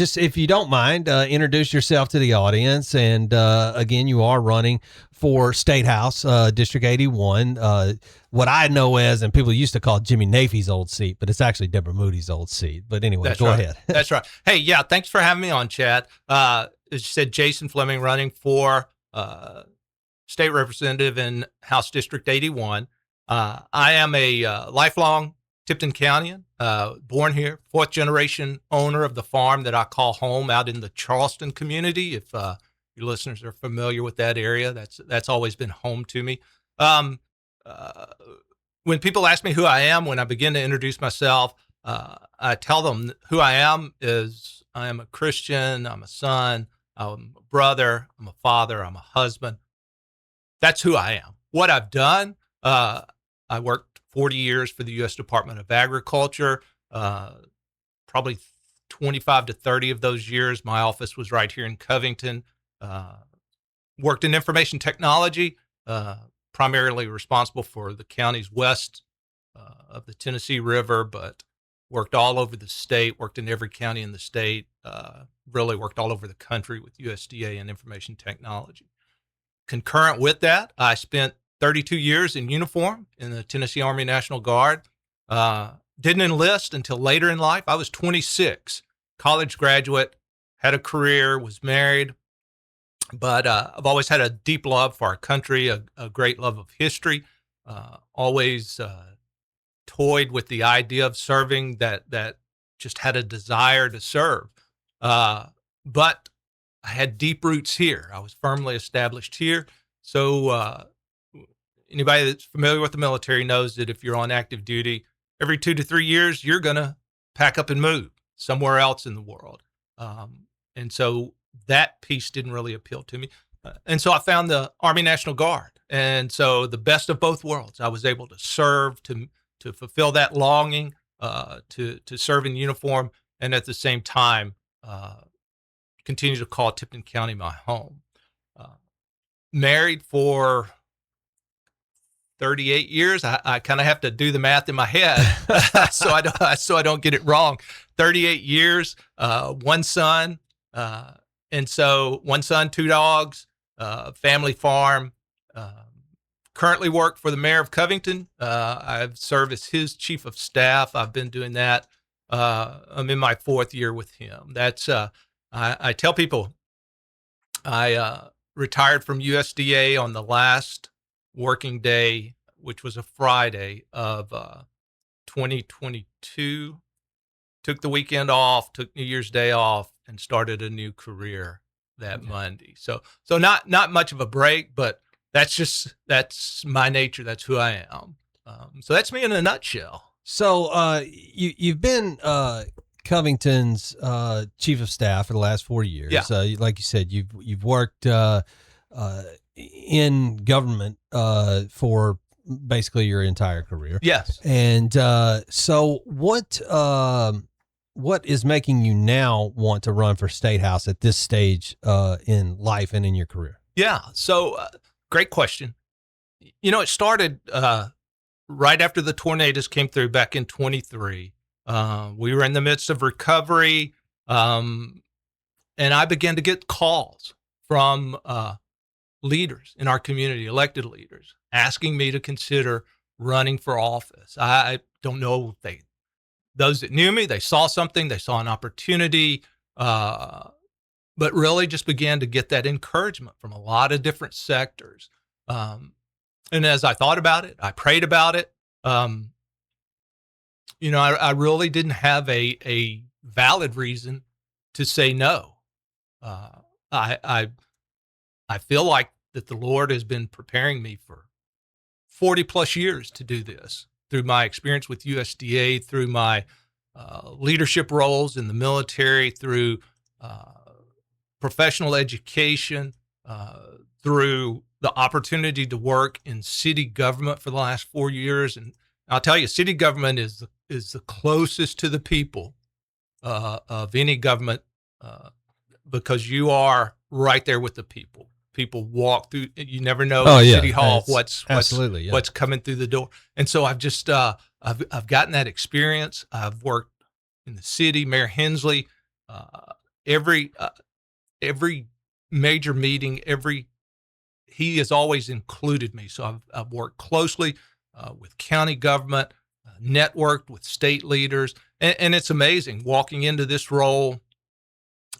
Just if you don't mind, introduce yourself to the audience. And again, you are running for State House, District 81, what I know as, and people used to call Jimmy Nafee's old seat, but it's actually Deborah Moody's old seat. But anyway, go ahead. That's right. Hey, yeah, thanks for having me on, Chad. As you said, Jason Fleming running for state representative in House District 81. I am a lifelong Tipton Countyan, born here, fourth generation owner of the farm that I call home out in the Charleston community. If your listeners are familiar with that area, that's always been home to me. When people ask me who I am, when I begin to introduce myself, I tell them who I am is I am a Christian, I'm a son, I'm a brother, I'm a father, I'm a husband. That's who I am. What I've done, I worked 40 years for the U.S. Department of Agriculture. Probably 25 to 30 of those years, my office was right here in Covington. Worked in information technology, primarily responsible for the counties west of the Tennessee River, but worked all over the state, worked in every county in the state, really worked all over the country with USDA and information technology. Concurrent with that, I spent 32 years in uniform in the Tennessee Army National Guard. Didn't enlist until later in life. I was 26, college graduate, had a career, was married, but I've always had a deep love for our country, a great love of history, always toyed with the idea of serving, that just had a desire to serve. But I had deep roots here. I was firmly established here. So anybody that's familiar with the military knows that if you're on active duty, every 2 to 3 years, you're going to pack up and move somewhere else in the world. And so that piece didn't really appeal to me. And so I found the Army National Guard. And so the best of both worlds, I was able to serve, to fulfill that longing, to serve in uniform, and at the same time, continue to call Tipton County my home. Married for 38 years. I kind of have to do the math in my head so I don't get it wrong. 38 years, one son, and so one son, 2 dogs, family farm. Currently work for the mayor of Covington. I've served as his chief of staff. I've been doing that. I'm in my 4th year with him. That's I tell people I retired from USDA on the last working day, which was a Friday of 2022. Took the weekend off, took New Year's Day off, and started a new career that Monday. So not much of a break, but that's my nature. That's who I am. So that's me in a nutshell. So you've been Covington's chief of staff for the last 4 years. Yeah. Like you said, you've worked in government for basically your entire career. Yes. And so what is making you now want to run for State House at this stage in life and in your career? Yeah. So great question. It started right after the tornadoes came through back in 23. We were in the midst of recovery, and I began to get calls from leaders in our community, elected leaders, asking me to consider running for office. I don't know if those that knew me, they saw something, they saw an opportunity, but really just began to get that encouragement from a lot of different sectors. And as I thought about it, I prayed about it. I really didn't have a valid reason to say no. I feel like that the Lord has been preparing me for 40 plus years to do this through my experience with USDA, through my leadership roles in the military, through professional education, through the opportunity to work in city government for the last 4 years. And I'll tell you, city government is the closest to the people of any government because you are right there with the people. People walk through. You never know City Hall what's coming through the door. And so I've just I've gotten that experience. I've worked in the city. Mayor Hensley every major meeting, he has always included me. So I've worked closely with county government, networked with state leaders, and it's amazing walking into this role.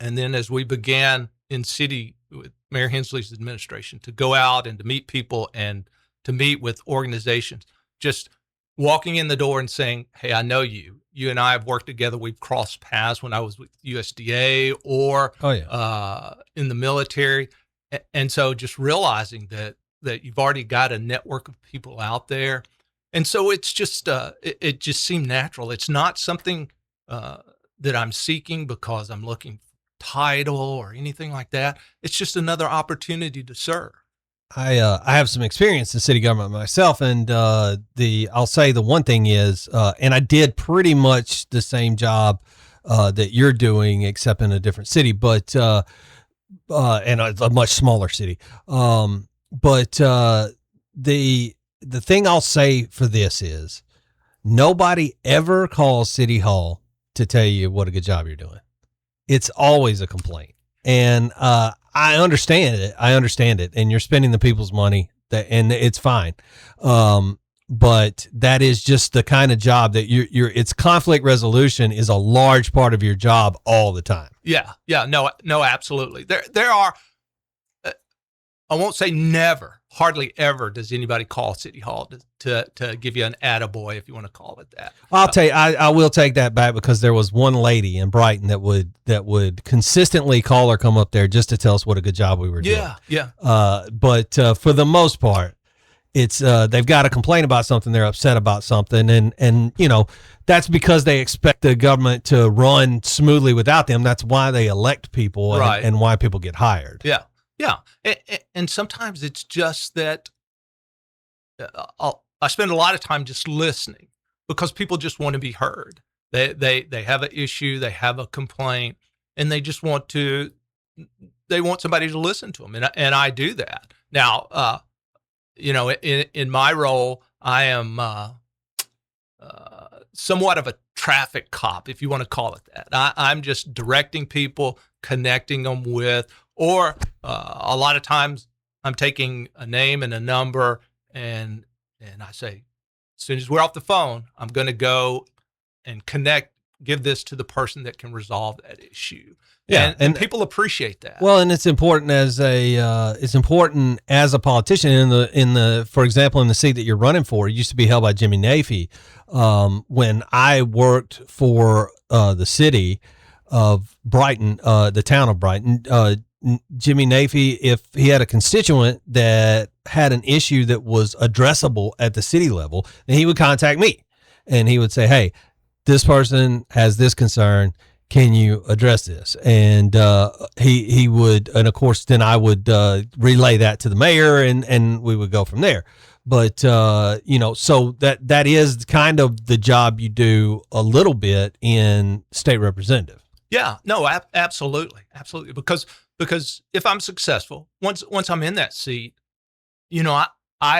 And then as we began in city with Mayor Hensley's administration to go out and to meet people and to meet with organizations, just walking in the door and saying, hey, I know you. You and I have worked together. We've crossed paths when I was with USDA or in the military. And so just realizing that you've already got a network of people out there. And so it's just, it just seemed natural. It's not something that I'm seeking because I'm looking for title or anything like that. It's just another opportunity to serve. I have some experience in city government myself, and I'll say the one thing is, and I did pretty much the same job that you're doing, except in a different city, but and a much smaller city. But the thing I'll say for this is, nobody ever calls City Hall to tell you what a good job you're doing. It's always a complaint. And I understand it. And you're spending the people's money, and it's fine. But that is just the kind of job that it's conflict resolution is a large part of your job all the time. Yeah. No, absolutely. There are, I won't say never, hardly ever does anybody call City Hall to give you an attaboy, if you want to call it that. I will take that back, because there was one lady in Brighton that would consistently call or come up there just to tell us what a good job we were doing. Yeah. But for the most part, it's they've got to complain about something, they're upset about something, and that's because they expect the government to run smoothly without them. That's why they elect people, right, and why people get hired. Yeah. And sometimes it's just that I spend a lot of time just listening, because people just want to be heard. They have an issue, they have a complaint, and they just want somebody to listen to them. And I do that. Now, in my role, I am somewhat of a traffic cop, if you want to call it that. I'm just directing people, connecting them with, or a lot of times I'm taking a name and a number, and I say, as soon as we're off the phone, I'm going to go and give this to the person that can resolve that issue. Yeah, and people appreciate that. Well, and it's important as a politician for example, in the seat that you're running for. It used to be held by Jimmy Nafee. When I worked for the city of Brighton, the town of Brighton, Jimmy Nafee, if he had a constituent that had an issue that was addressable at the city level, then he would contact me, and he would say, hey, this person has this concern. Can you address this? And he would, and of course, then I would relay that to the mayor, and we would go from there. But so that is kind of the job you do a little bit in state representative. Yeah, no, absolutely, because if I'm successful, once I'm in that seat, I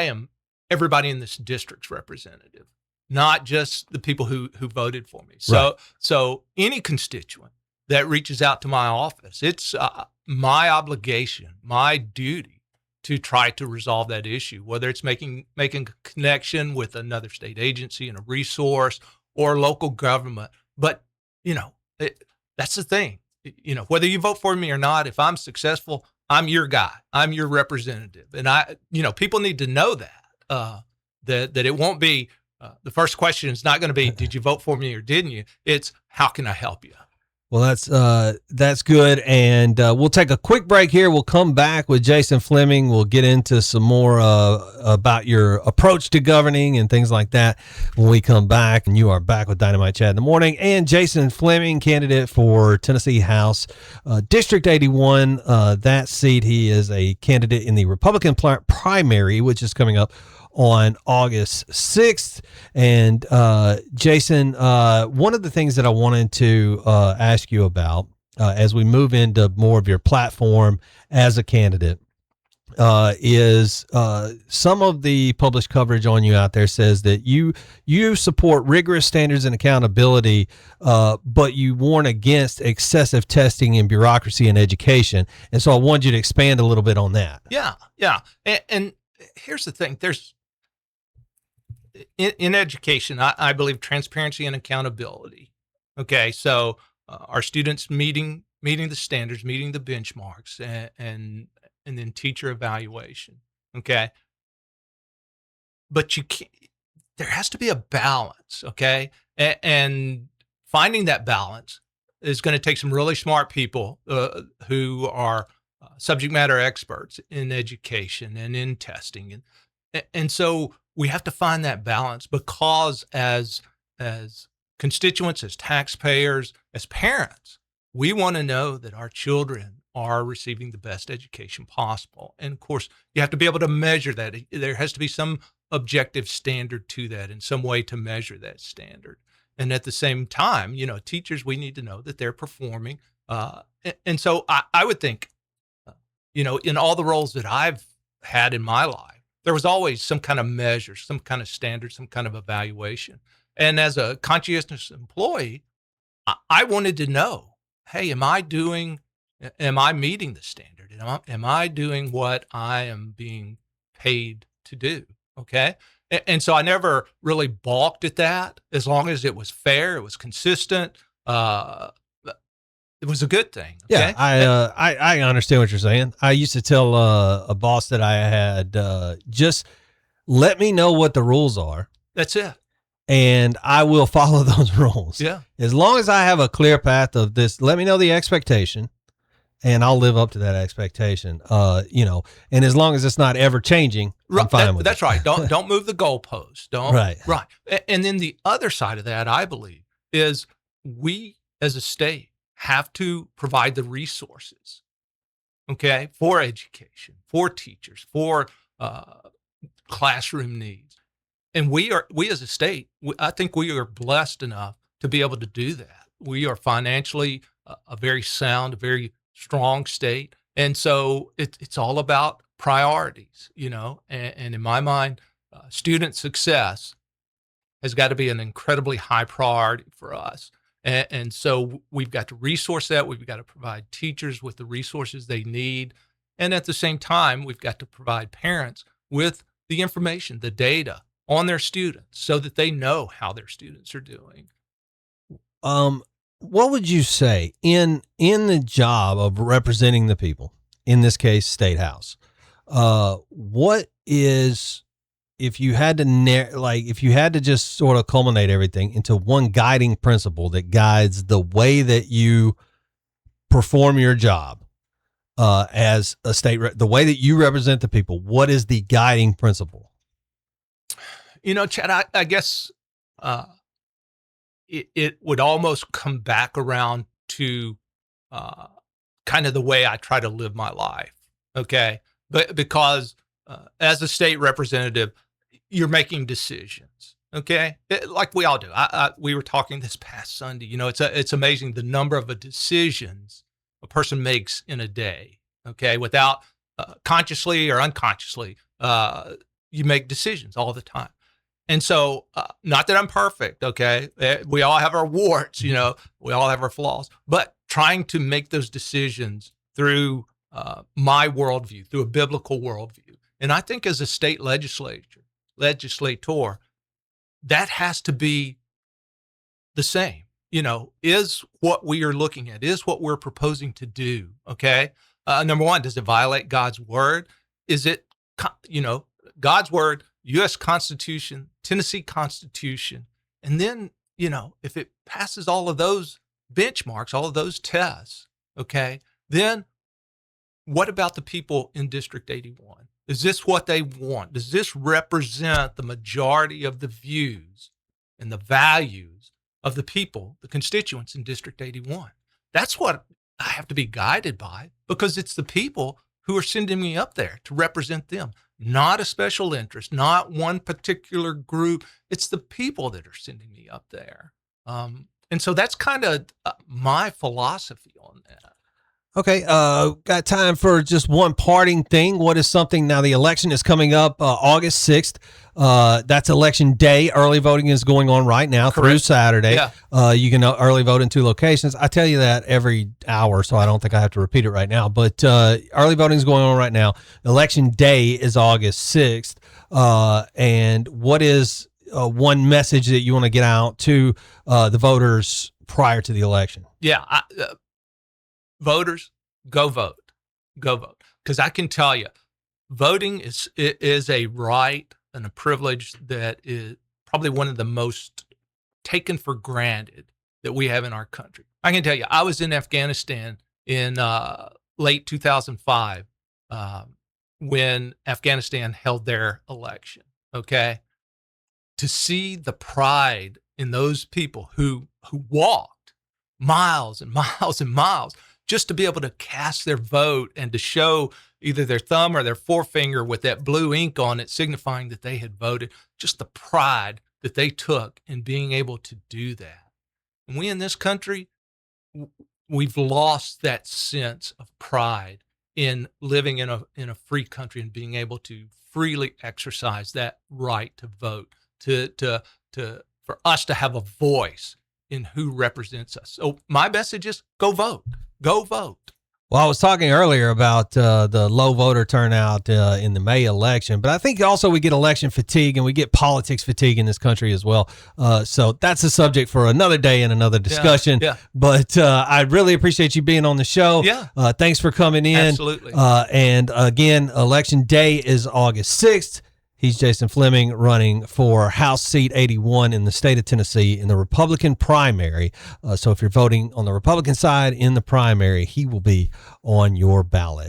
am everybody in this district's representative, not just the people who voted for me. So any constituent that reaches out to my office, it's my obligation, my duty to try to resolve that issue, whether it's making a connection with another state agency and a resource or local government. But, that's the thing. Whether you vote for me or not, if I'm successful, I'm your guy. I'm your representative. And people need to know that it won't be, the first question is not going to be, did you vote for me or didn't you? It's, how can I help you? Well, that's good. And we'll take a quick break here. We'll come back with Jason Fleming. We'll get into some more about your approach to governing and things like that when we come back. And you are back with Dynamite Chad in the morning. And Jason Fleming, candidate for Tennessee House District 81. That seat, he is a candidate in the Republican primary, which is coming up on August 6th. And Jason, one of the things that I wanted to ask you about as we move into more of your platform as a candidate is some of the published coverage on you out there says that you support rigorous standards and accountability, but you warn against excessive testing and bureaucracy in education. And so I wanted you to expand a little bit on that. Yeah, yeah. And here's the thing: there's in education, I believe transparency and accountability. Okay, so our students meeting the standards, meeting the benchmarks, and then teacher evaluation. Okay, but you can't. There has to be a balance. Okay, and finding that balance is going to take some really smart people who are subject matter experts in education and in testing, and so we have to find that balance, because as constituents, as taxpayers, as parents, we want to know that our children are receiving the best education possible. And of course, you have to be able to measure that. There has to be some objective standard to that, and some way to measure that standard. And at the same time, teachers, we need to know that they're performing. And so I would think, in all the roles that I've had in my life, there was always some kind of measure, some kind of standard, some kind of evaluation. And as a conscientious employee, I wanted to know, hey, am I meeting the standard? Am I doing what I am being paid to do? Okay. And so I never really balked at that, as long as it was fair, it was consistent. It was a good thing. Okay? Yeah, I understand what you're saying. I used to tell a boss that I had, just let me know what the rules are. That's it. And I will follow those rules. Yeah. As long as I have a clear path of this, let me know the expectation, and I'll live up to that expectation. And as long as it's not ever changing, I'm fine with that's it. Right. Don't move the goalpost. Right. And then the other side of that, I believe, is we as a state have to provide the resources, okay, for education, for teachers, for classroom needs. And we as a state, I think we are blessed enough to be able to do that. We are financially a very sound, a very strong state. And so it's all about priorities, and in my mind, student success has got to be an incredibly high priority for us. And so we've got to resource that. We've got to provide teachers with the resources they need. And at the same time, we've got to provide parents with the information, the data on their students, so that they know how their students are doing. What would you say in the job of representing the people, in this case, State House? What is, if you had to just sort of culminate everything into one guiding principle that guides the way that you perform your job as a state, the way that you represent the people, what is the guiding principle? Chad, I guess it would almost come back around to kind of the way I try to live my life. Okay. But because as a state representative, you're making decisions. Okay. Like we all do. We were talking this past Sunday, it's amazing the number of decisions a person makes in a day. Okay. Without consciously or unconsciously, you make decisions all the time. And so, not that I'm perfect, okay? We all have our warts, we all have our flaws, but trying to make those decisions through my worldview, through a biblical worldview. And I think as a state legislator, that has to be the same, is what we are looking at, is what we're proposing to do, okay? Number one, does it violate God's word? Is it, God's word, U.S. Constitution, Tennessee Constitution, and then, if it passes all of those benchmarks, all of those tests, okay, then what about the people in District 81? Is this what they want? Does this represent the majority of the views and the values of the people, the constituents in District 81? That's what I have to be guided by, because it's the people who are sending me up there to represent them. Not a special interest, not one particular group. It's the people that are sending me up there. And so that's kind of my philosophy on that. Okay, got time for just one parting thing. What is something now? The election is coming up August 6th. That's election day. Early voting is going on right now through Saturday. Yeah. You can early vote in 2 locations. I tell you that every hour, so I don't think I have to repeat it right now. But early voting is going on right now. Election day is August 6th. And what is one message that you want to get out to the voters prior to the election? Yeah. Voters, go vote. Go vote. Because I can tell you, voting is a right and a privilege that is probably one of the most taken for granted that we have in our country. I can tell you, I was in Afghanistan in late 2005 when Afghanistan held their election, okay? To see the pride in those people who walked miles and miles and miles just to be able to cast their vote and to show either their thumb or their forefinger with that blue ink on it, signifying that they had voted, just the pride that they took in being able to do that. And we in this country, we've lost that sense of pride in living in a free country and being able to freely exercise that right to vote, for us to have a voice in who represents us. So my message is go vote. Go vote. Well, I was talking earlier about the low voter turnout in the May election, but I think also we get election fatigue and we get politics fatigue in this country as well. So that's a subject for another day and another discussion. Yeah. But I really appreciate you being on the show. Yeah. Thanks for coming in. Absolutely. And again, election day is August 6th. He's Jason Fleming, running for House Seat 81 in the state of Tennessee in the Republican primary. So if you're voting on the Republican side in the primary, he will be on your ballot.